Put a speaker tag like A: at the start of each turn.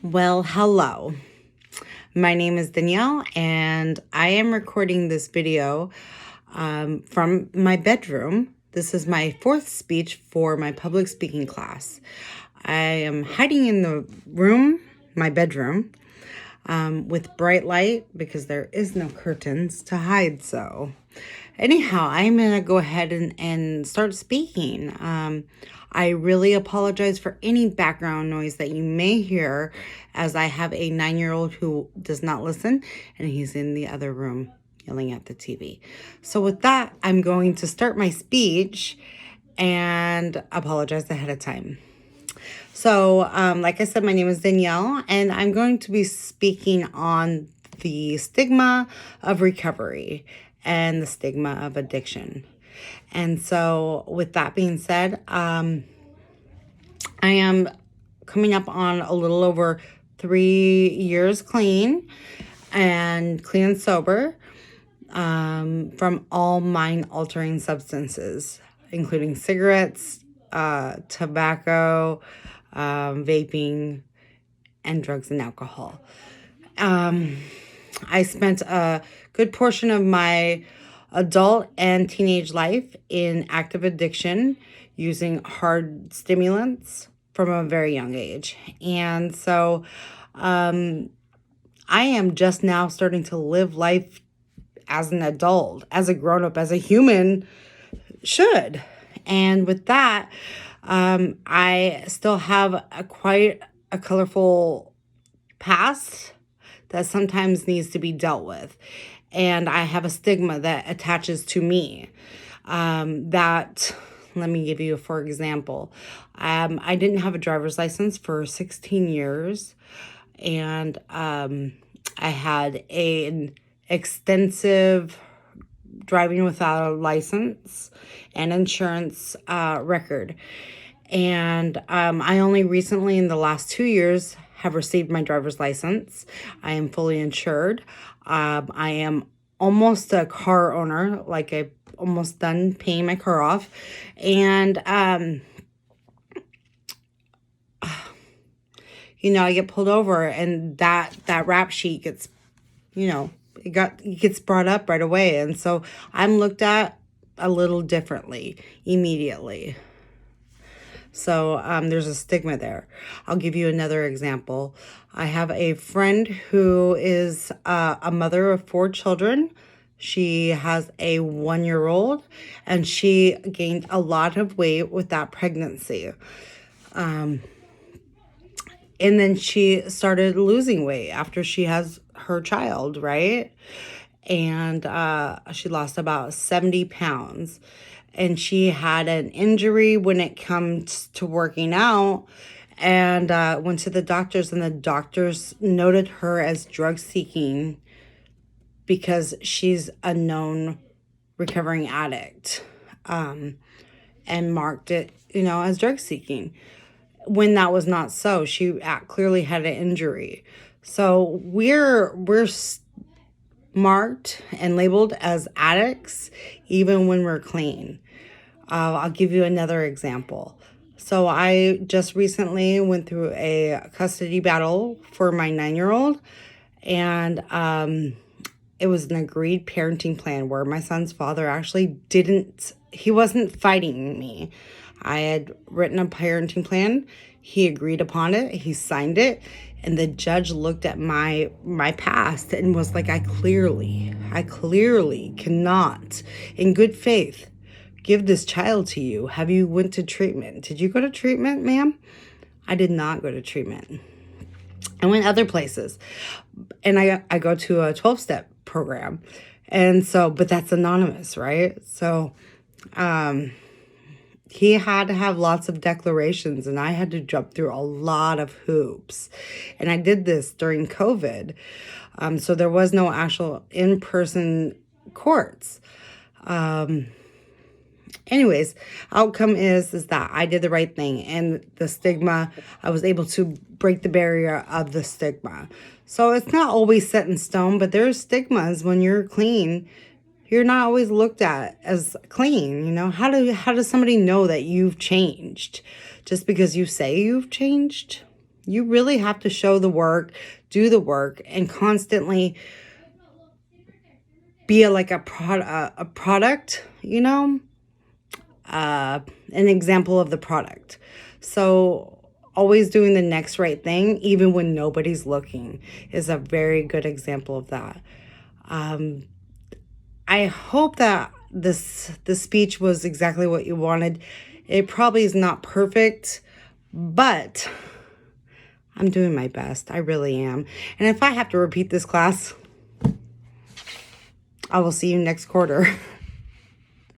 A: Well, hello. My name is Danielle, and I am recording this video from my bedroom. This is my fourth speech for my public speaking class. I am hiding in the room, my bedroom, with bright light because there is no curtains to hide so. Anyhow, I'm going to go ahead and start speaking. I really apologize for any background noise that you may hear, as I have a 9-year-old who does not listen, and he's in the other room yelling at the TV. So with that, I'm going to start my speech and apologize ahead of time. So, like I said, my name is Danielle, and I'm going to be speaking on the stigma of recovery and the stigma of addiction. And so, with that being said, I am coming up on a little over 3 years clean and sober from all mind-altering substances, including cigarettes, tobacco, vaping, and drugs and alcohol. I spent a good portion of my adult and teenage life in active addiction using hard stimulants from a very young age. And so I am just now starting to live life as an adult, as a grown-up, as a human should. And with that, I still have quite a colorful past that sometimes needs to be dealt with. And I have a stigma that attaches to me. Let me give you for example. I didn't have a driver's license for 16 years. And I had an extensive driving without a license and insurance record. And I only recently, in the last 2 years, have received my driver's license. I am fully insured. I am almost a car owner, like I'm almost done paying my car off. And, I get pulled over, and that rap sheet gets, it gets brought up right away. And so I'm looked at a little differently immediately. So there's a stigma there. I'll give you another example. I have a friend who is a mother of 4 children. She has a 1-year-old, and she gained a lot of weight with that pregnancy. And then she started losing weight after she has her child, right? And she lost about 70 pounds. And she had an injury when it comes to working out, and went to the doctors, and the doctors noted her as drug seeking because she's a known recovering addict, and marked it, as drug seeking, when that was not so. She clearly had an injury. So we're marked and labeled as addicts even when we're clean. I'll give you another example. So I just recently went through a custody battle for my 9-year-old, and it was an agreed parenting plan where my son's father actually he wasn't fighting me. I had written a parenting plan. He agreed upon it. He signed it. And the judge looked at my past and was like, I clearly cannot, in good faith, give this child to you. Have you went to treatment? Did you go to treatment, ma'am? I did not go to treatment. I went other places. And I go to a 12-step program. And so, but that's anonymous, right? So, he had to have lots of declarations, and I had to jump through a lot of hoops. And I did this during COVID. So there was no actual in-person courts. Anyways, outcome is that I did the right thing, and the stigma, I was able to break the barrier of the stigma. So it's not always set in stone, but there's stigmas when you're clean. You're not always looked at as clean. How does somebody know that you've changed? Just because you say you've changed? You really have to show the work, do the work, and constantly be a product, you know, an example of the product. So always doing the next right thing, even when nobody's looking, is a very good example of that. I hope that this speech was exactly what you wanted. It probably is not perfect, but I'm doing my best. I really am. And if I have to repeat this class, I will see you next quarter.